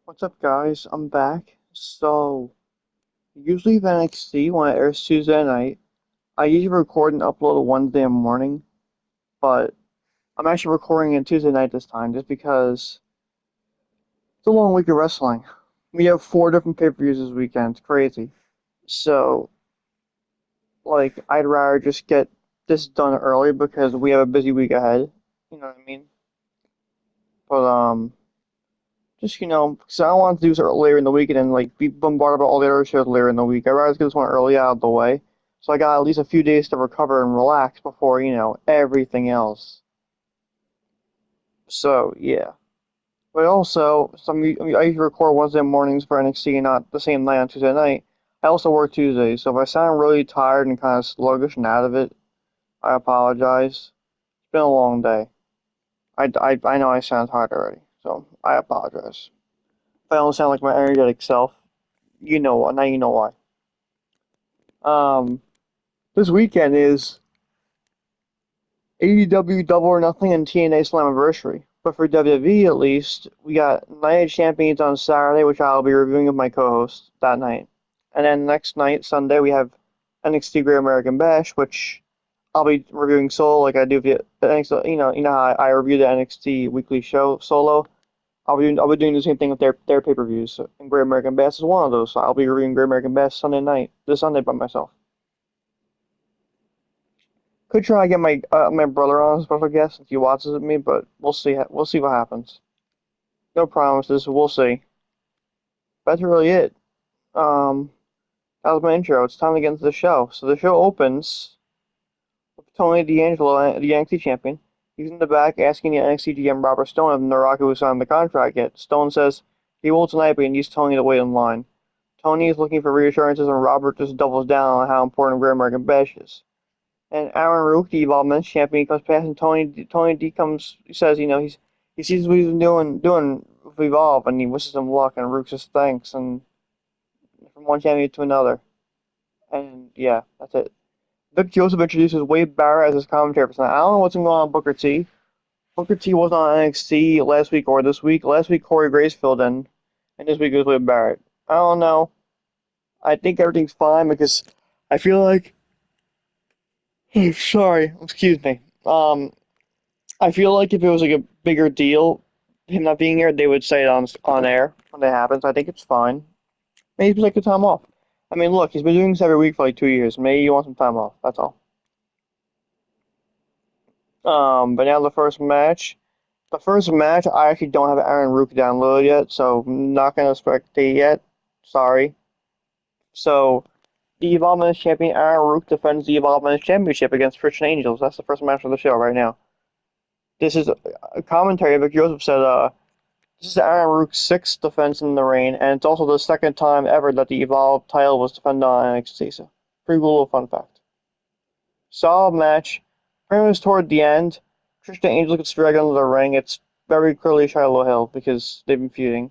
What's up, guys? I'm back. So, usually for NXT, when it airs Tuesday night, I usually record and upload it Wednesday morning, but I'm actually recording it Tuesday night this time just because it's a long week of wrestling. We have 4 different pay-per-views this weekend. It's crazy. So, I'd rather just get this done early because we have a busy week ahead. You know what I mean? But, just, because I don't want to do this later in the week and then, be bombarded by all the other shows later in the week. I'd rather just get this one early out of the way. So I got at least a few days to recover and relax before, everything else. So, yeah. But also, I usually record Wednesday mornings for NXT, not the same night on Tuesday night. I also work Tuesdays, so if I sound really tired and kind of sluggish and out of it, I apologize. It's been a long day. I know I sound tired already, so I apologize. If I don't sound like my energetic self, you know what? Now you know why. Um, this weekend is AEW Double or Nothing and TNA Slammiversary. But for WWE, at least, we got Night of Champions on Saturday, which I'll be reviewing with my co-host that night. And then next night, Sunday, we have NXT Great American Bash, which I'll be reviewing solo, like I do the NXT. You know how I review the NXT weekly show solo. I'll be doing the same thing with their pay-per-views. And Great American Bash is one of those. So I'll be reviewing Great American Bash Sunday night, this Sunday by myself. Could try to get my brother on as a special guest if he watches with me, but we'll see. We'll see what happens. No promises. We'll see. That's really it. Um, that was my intro. It's time to get into the show. So the show opens with Tony D'Angelo, the NXT champion. He's in the back asking the NXT GM Robert Stone if Naraku has signed the contract yet. Stone says he will tonight, but he needs Tony to wait in line. Tony is looking for reassurances, and Robert just doubles down on how important Great American Bash is. And Aaron Rook, the Evolve Men's champion, comes past, and Tony D comes. He says, he sees what he's been doing with Evolve, and he wishes him luck. And Rook just thanks, and from one champion to another. And yeah, that's it. Vic Joseph introduces Wade Barrett as his commentary person. I don't know what's going on with Booker T. Booker T wasn't on NXT last week or this week. Last week Corey Grace filled in, and this week it was Wade Barrett. I don't know. I think everything's fine because I feel like. Sorry, excuse me. I feel like if it was like a bigger deal, him not being here, they would say it on air when it happens. I think it's fine. Maybe he's like the time off. I mean, look, he's been doing this every week for like 2 years. Maybe he wants some time off. That's all. But now the first match. The first match, I actually don't have Aaron Rook downloaded yet, so I'm not gonna spectate yet. Sorry. So, the Evolve Men's champion Aaron Rook defends the Evolve Men's championship against Tristan Angels. That's the first match of the show right now. This is a commentary. Vic Joseph said, this is Aaron Rook's sixth defense in the reign, and it's also the second time ever that the Evolve title was defended on NXT. So, pretty cool little fun fact. Solid match. Pretty much toward the end, Tristan Angel gets dragged into the ring. It's very clearly Shiloh Hill because they've been feuding.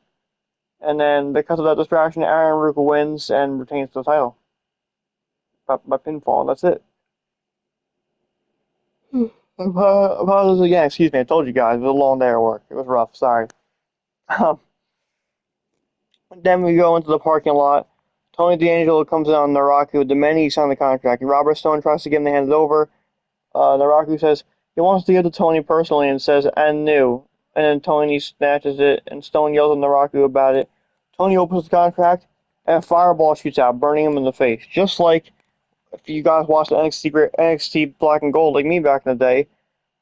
And then, because of that distraction, Aaron Rook wins and retains the title by pinfall. That's it. Apologies again. Excuse me. I told you guys it was a long day at work. It was rough. Sorry. Um, Then we go into the parking lot. Tony D'Angelo comes in on Naraku demanding he sign the contract. Robert Stone tries to get him to hand it over. Naraku says he wants to give it to Tony personally and says, and new. And then Tony snatches it, and Stone yells at Naraku about it. Tony opens the contract, and a fireball shoots out, burning him in the face. Just like if you guys watched NXT Black and Gold like me back in the day,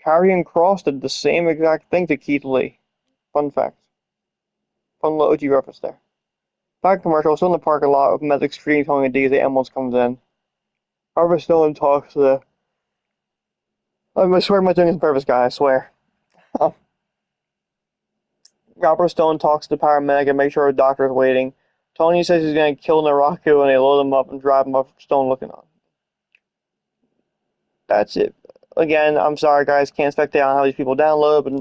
Karrion Kross did the same exact thing to Keith Lee. Fun fact. Fun little OG reference there. Back commercial, still in the parking lot with Medic screaming, telling a D as the ambulance comes in. Carver Stone talks to the. I swear I'm not doing this on purpose, guy, I swear. Robert Stone talks to the paramedic and makes sure a doctor is waiting. Tony says he's going to kill Naraku and they load him up and drive him up Stone looking on. That's it. Again, I'm sorry, guys, can't spectate on how these people download, but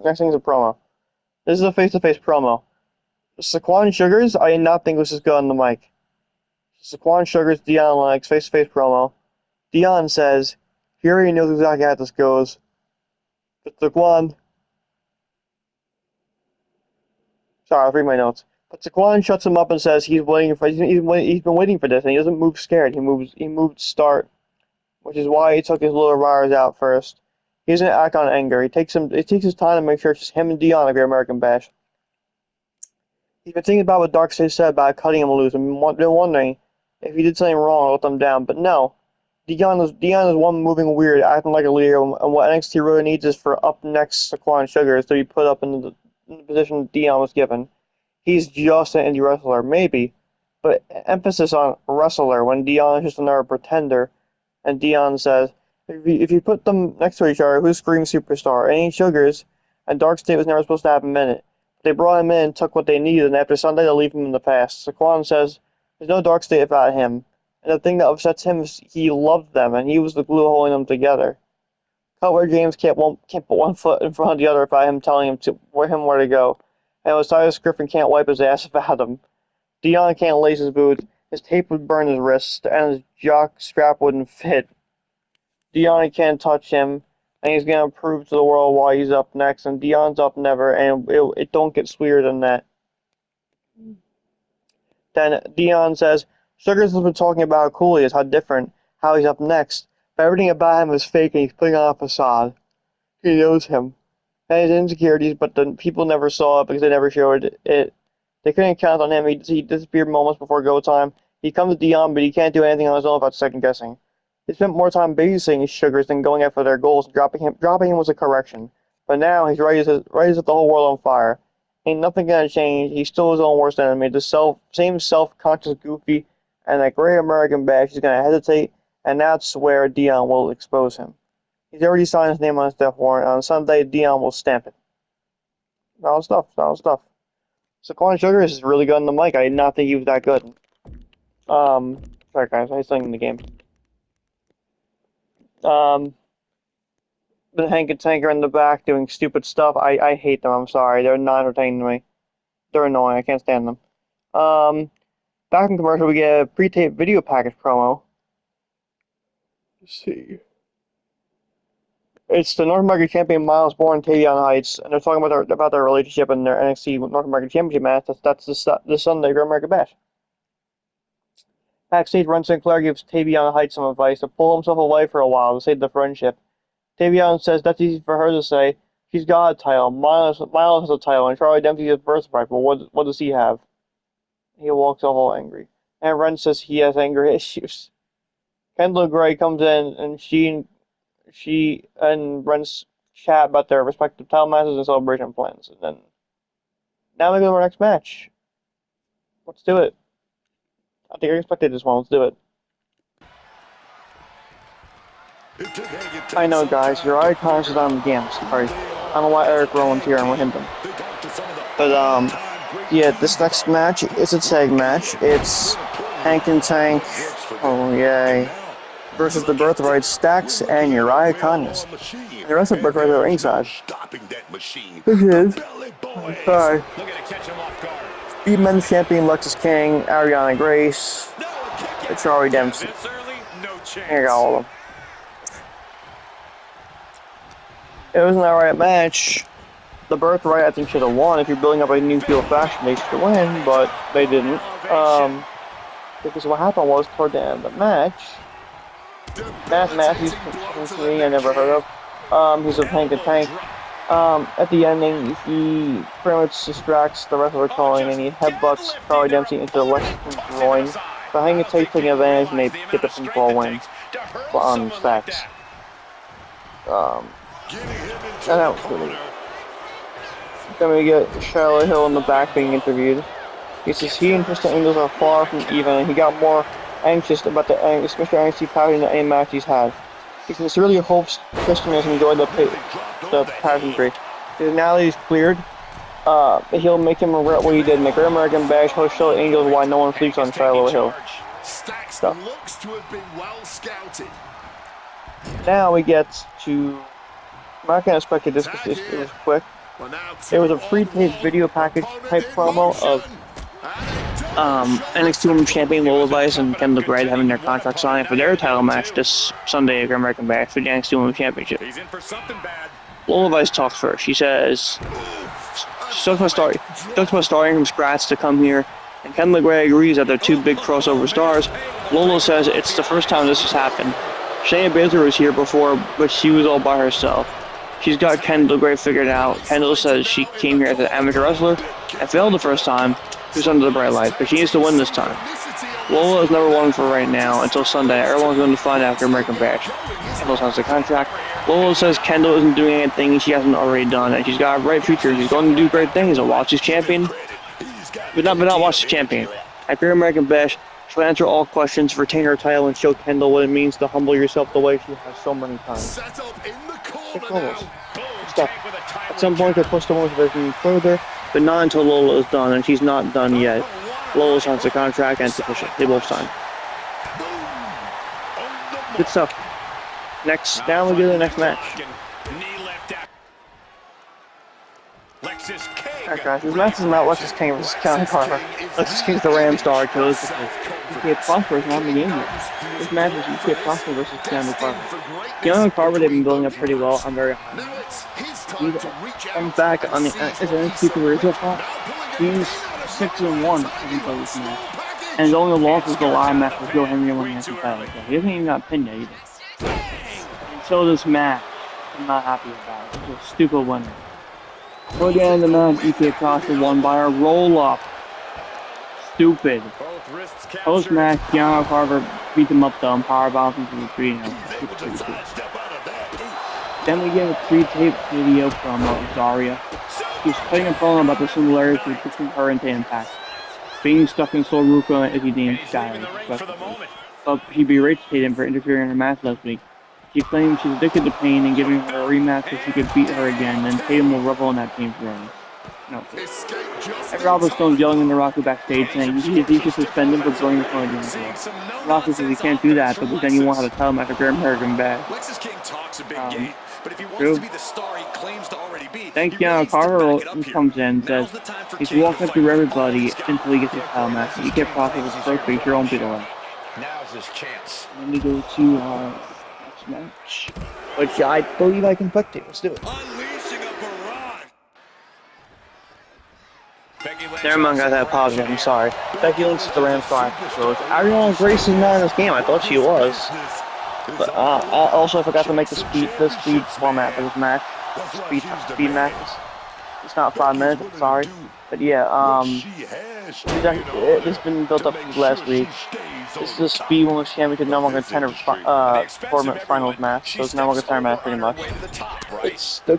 next thing is a promo. This is a face-to-face promo. Saquon Shugars, I did not think this was good on the mic. Saquon Sugars, Dion Lennox, face-to-face promo. Dion says, he already knows exactly how this goes. But Saquon, sorry, I'll read my notes. But Saquon shuts him up and says he's waiting for he's been waiting for this, and he doesn't move scared. He moved start, which is why he took his little riders out first. He doesn't act on anger. He takes his time to make sure it's just him and Dion at Great American Bash. He's been thinking about what Darkstate said about cutting him loose and been wondering if he did something wrong or let them down. But no, Dion is one moving weird, acting like a leader, and what NXT really needs is for up next Saquon Shugars to be put up in the position Dion was given. He's just an indie wrestler, maybe, but emphasis on wrestler when Dion is just another pretender. And Dion says, if you put them next to each other, who's screaming superstar? It ain't Shugars, and Darkstate was never supposed to have him in it. They brought him in, took what they needed, and after Sunday, they'll leave him in the past. Saquon says, there's no Darkstate about him. And the thing that upsets him is he loved them, and he was the glue holding them together. Cutler James can't put one foot in front of the other by him telling him where to go. And Osiris Griffin can't wipe his ass about him. Dion can't lace his boots. His tape would burn his wrist, and his jock strap wouldn't fit. Dion can't touch him, and he's gonna prove to the world why he's up next. And Dion's up never, and it don't get sweeter than that. Then Dion says, Shugars has been talking about how cool he is, how different, how he's up next. But everything about him is fake, and he's putting on a facade. He knows him. And his insecurities, but the people never saw it because they never showed it. They couldn't count on him. He disappeared moments before go time. He comes to Dion, but he can't do anything on his own without second guessing. He spent more time babysitting his Shugars than going after their goals. Dropping him was a correction. But now he's ready to set the whole world on fire. Ain't nothing gonna change. He's still his own worst enemy. The same self-conscious goofy, and that Great American Bash. He's gonna hesitate, and that's where Dion will expose him. He's already signed his name on his death warrant. On Sunday, Dion will stamp it. Solid stuff. Saquon Shugars is really good on the mic. I did not think he was that good. Sorry guys, I was in the game. The Hank and Tanker in the back doing stupid stuff. I hate them. I'm sorry. They're not entertaining to me. They're annoying. I can't stand them. Back in commercial, we get a pre-taped video package promo. Let's see. It's the North American champion Miles Bourne and Tavion Heights, and they're talking about their relationship in their NXT North American Championship match. That's the Sunday Great American Bash. Backstage, Ron Sinclair gives Tavion Heights some advice to pull himself away for a while to save the friendship. Tavion says that's easy for her to say. She's got a title. Miles has a title, and Charlie Dempsey has BirthRight. But what does he have? He walks off all angry. And Ren says he has anger issues. Kendall Gray comes in, and she and Ren's chat about their respective title matches and celebration plans. And then now we go to our next match. Let's do it. I think I expected this one. Let's do it. I know, guys. Uriah is on the game. Sorry. I don't know why Eric Rowan's here and we're him. But, yeah, this next match is a tag match. It's Hank and Tank, oh yay, versus the BirthRight Stacks and Uriah Conyers. And the rest of BirthRight are ringside. This is, sorry, Speed Men's Champion Lexus King, Arianna Grace, and Charlie Dempsey. Here you got all of them. It was an alright match. The BirthRight, I think, should have won. If you're building up a new field faction, they should win, but they didn't. Because what happened was, toward the end of the match, Matt Matthews, I never heard of, he's with Hank and Tank. At the ending, he pretty much distracts the rest of the Culling, and he headbutts Charlie Dempsey into the left groin. So Hank and Tank taking advantage, and they get the pinfall win on Stacks. And that was pretty. Then we get Charlotte Hill in the back being interviewed. He says he and Tristan Angels are far from even, and he got more anxious about the Mr. NXT pouting in any match he's had. He sincerely hopes Tristan has enjoyed the pageantry. Now that he's cleared, he'll make him regret what he did in the Great American Bash. He'll show the Angels why no one sleeps on Charlotte Hill. Looks to have been well scouted. Now we get to. I'm not gonna expect this because it was quick. It was a pre-taped video package type promo of NXT Women's Champion Lola Vice and Kendall Gray having their contract signed for their title match this Sunday at Great American Bash for the NXT Women's Championship. Lola Vice talks first. She says, Talks about starting from scratch to come here, and Ken LeGray agrees that they're two big crossover stars. Lola says it's the first time this has happened. Shayna Baszler was here before, but she was all by herself. She's got Ken LeGray figured out. Kendall says she came here as an amateur wrestler and failed the first time. She was under the bright lights, but she needs to win this time. Lola is number one for right now until Sunday. Everyone's going to find out after American Bash. Kendall signs the contract. Lola says Kendall isn't doing anything she hasn't already done, and she's got a bright future. She's going to do great things. And while she's champion, but not while she's champion. After American Bash, she'll answer all questions, retain her title, and show Kendall what it means to humble yourself the way she has so many times. At some point, they'll push the motivation further, but not until Lola is done, and she's not done yet. Lola signs the contract, and it's official. They both sign. Good stuff. Now we go to the next match. Alright guys, this match is about Lexus King versus Carver. Lexus King's the Ram star, chose UK Prosper is not in the game yet. This match is UK Prosper versus Keanu Carver. Keanu and Carver, they've been building up pretty well. I'm very high. I'm back on the NXT career so far. He's 6-1 against this match. And his only loss is the live match with Joe Henry winning the title. He hasn't even got pinned yet either. And so this match, I'm not happy about it. It's a stupid winner. Toward the end of the match, UK Prosper won by a roll-up. Stupid. Post-match, Keanu Carver beat him up though and powerbomb him from the tree. Then we get a pre-tape video from Uriah. He's putting a promo about the similarities between her and Impact. Being stuck in Soul Rook and Izzi Dean's style. But he berates Tatum for interfering in her match last week. She claims she's addicted to pain and giving her a rematch so she could beat her again, then Tatum will revel in that pain forever. No. After Albert Stone's yelling at Naraku backstage saying he should suspend him for blowing the phone against him. Naraku says he can't do that, but then you won't have to tell him after Great American Bash. True. Then Keanu Carver comes in and says he's walking through everybody until he gets his title match. You get Prosper with the first week, your own beat away. Now's his chance. And then we go to next match, which I believe I can spectate. Let's do it. Never mind, guys. I apologize. I'm sorry. Becky Lynch is the Rams star. So Arianna Grace is not in this game. I thought she was. But also I forgot to make the speed format for this match. Speed matches. It's not 5 minutes. Sorry. But yeah, this has been built up since last week. This is the Speed Women's Championship No Longer Contender tournament finals match. So it's No Longer Contender match pretty much. It's the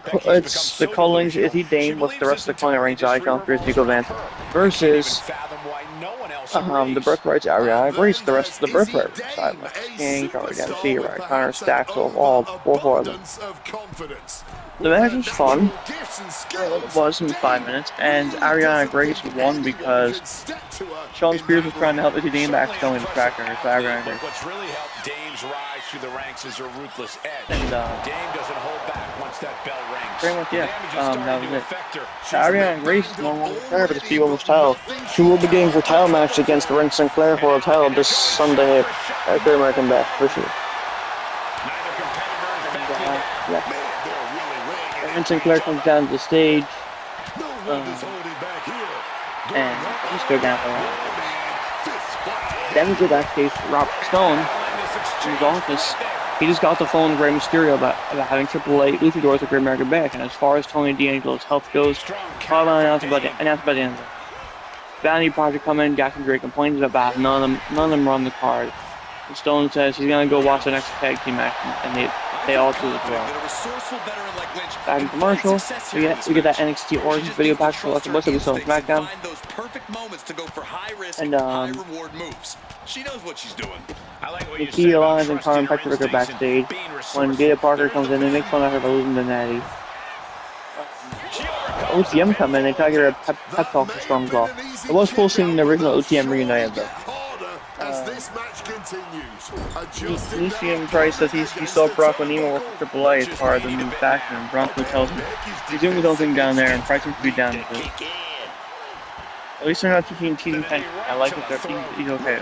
Culling's Izzi Dane with the rest of the Culling ringside, Christy Vance versus the BirthRight's Arianna Grace, the rest of the BirthRight side, like King, Carver, Uriah, Connor, Stacks, all 4 of them. The match was fun. It was in 5 minutes, and Arianna Grace won because Sean Spears was trying to help Izzi Dane back, only distract her. So Arianna Grace. What's really helped Dame's rise through the ranks is her ruthless edge. And Dame doesn't hold back once that bell rings. Pretty much, yeah. That was it. Arianna Grace is no longer there for the Speed Women's title. She will be getting her title match against Ren Sinclair for a title this Sunday at Great American Bash, for sure. Yeah. Ren Sinclair comes down to the stage, and just go down for that. Then we go backstage to Robert Stone in his office. He just got the phone with Rey Mysterio about having AAA luchadors at Great American Bash, and as far as Tony D'Angelo's health goes, probably announced by the end of it. Vanity Project come in, got some great complaints about none of them run the card. And Stone says he's gonna go watch the next tag team match, and they all do as well. Back in commercial, we get that NXT Origins video pack for Lockwood that we saw on SmackDown. And the key Alliance and Carmen Petrovic are backstage. When Gator Parker comes in, they make fun of her for losing to Natty. OTM come in, they try to get her a pep talk for Storm's Law. It was cool seeing the original OTM reunited though. Nishiyama Price says he saw Brock O'Neill with AAA as part of the new faction, and Bronco tells him he's doing his own thing down there, and Price seems to be down with it. At least they're not teaching cheating pension. I like it, he's okay.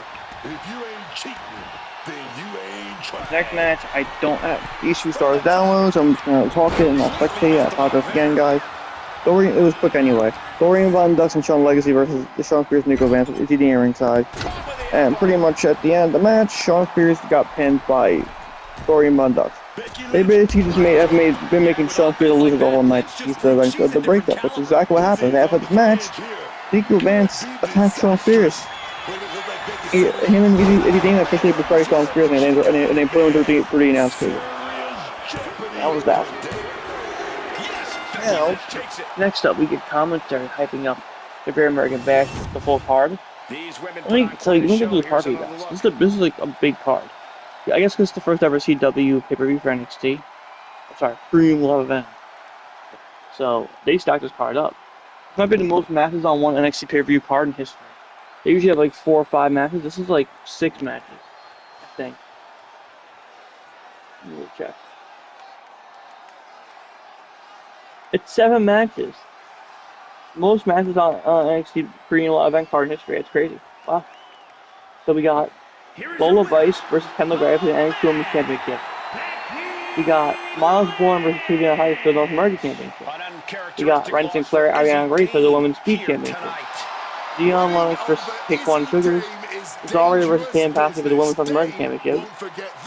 Next match, I don't have these 2 stars downloads, so I'm just gonna talk it and I'll spectate. I apologize again, guys. Dorian, it was quick anyway. Dorian Von Dux and Sean Legacy versus the Sean Spears Nico Vance with Izzi in ringside. And pretty much at the end of the match, Sean Spears got pinned by Dorian Von Dux. They basically just been making Sean Spears a loser the whole night. He's the breakup, which is exactly what happened. After this match, Nico Vance attacked Sean Spears. Him and Izzi officially betrayed Sean Spears and they put him through the announce table. That was that. Now, next up, we get commentary hyping up the Great American Bash, the full card. Let me tell you, let me get through the card for you guys. This is like a big card. Yeah, I guess because it's the first ever CW pay-per-view for NXT. I'm sorry, premium love event. So, they stacked this card up. This might be the most matches on one NXT pay-per-view card in history. They usually have like 4 or 5 matches. This is like 6 matches, I think. Let me check. It's 7 matches. Most matches on NXT premium live event card in history. It's crazy. Wow. So we got Lola Vice versus Kendall Gray for the NXT Women's Championship. We got Miles Bourne versus Tuvian Heights for the North American Championship. We got Ryan Sinclair, Arianna Grace for the Women's Speed Championship. Dion, Lennox versus Saquon Shugars. Uriah versus Tam Passy for the Women's North American Championship.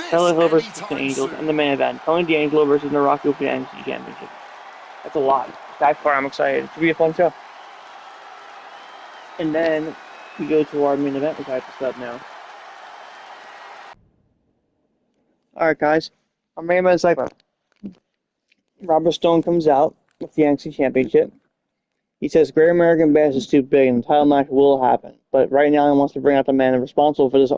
Taylor Hill versus Tristan Angels, and the main event, Tony D'Angelo versus Naraku for the NXT Championship. That's a lot. That far, I'm excited. It should be a fun show. And then we go to our main event, which I have to set up now. Alright, guys. Our main event segment. Robert Stone comes out with the NXT Championship. He says Great American Bash is too big and the title match will happen. But right now he wants to bring out the man responsible for this.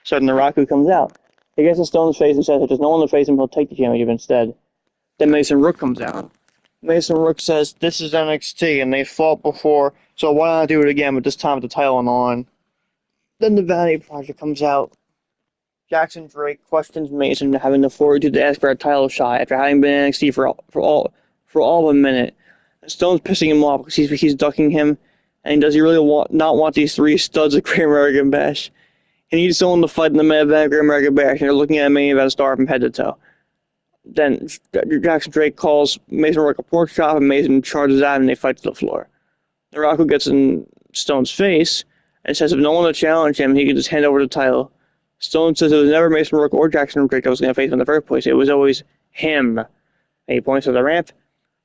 So Naraku comes out. He gets in Stone's face and says if there's no one to face him, he'll take the championship instead. Then Mason Rook comes out. Mason Rook says this is NXT and they fought before, so why not do it again, but this time with the title on the line. Then the Vanity Project comes out. Jackson Drake questions Mason having the fortitude to ask for a title shot after having been in NXT for all of a minute. Stone's pissing him off because he's ducking him, and does he really not want these 3 studs of Great American Bash? He needs someone to fight in the main event of Great American Bash, and they're looking at a main event star from head to toe. Then Jackson Drake calls Mason Rook a pork chop, and Mason charges out, and they fight to the floor. Naraku gets in Stone's face and says if no one to challenge him, he can just hand over the title. Stone says it was never Mason Rook or Jackson Drake that was going to face him in the first place. It was always him. And he points to the ramp.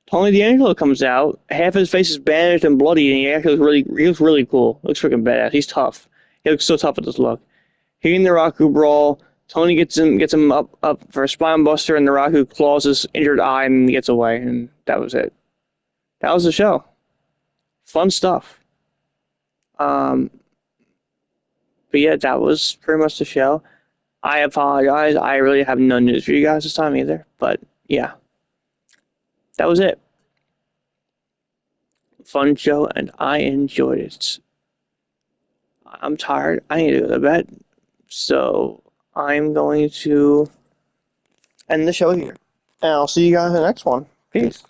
Tony D'Angelo comes out. Half his face is bandaged and bloody, and he looks really cool. Looks freaking badass. He's tough. He looks so tough with this look. He and Naraku brawl. Tony gets him up for a spine buster, and Naraku claws his injured eye and gets away. And that was it. That was the show. Fun stuff. But yeah, that was pretty much the show. I apologize. I really have no news for you guys this time either. But yeah, that was it. Fun show, and I enjoyed it. I'm tired. I need to go to bed. So I'm going to end the show here. And I'll see you guys in the next one. Peace.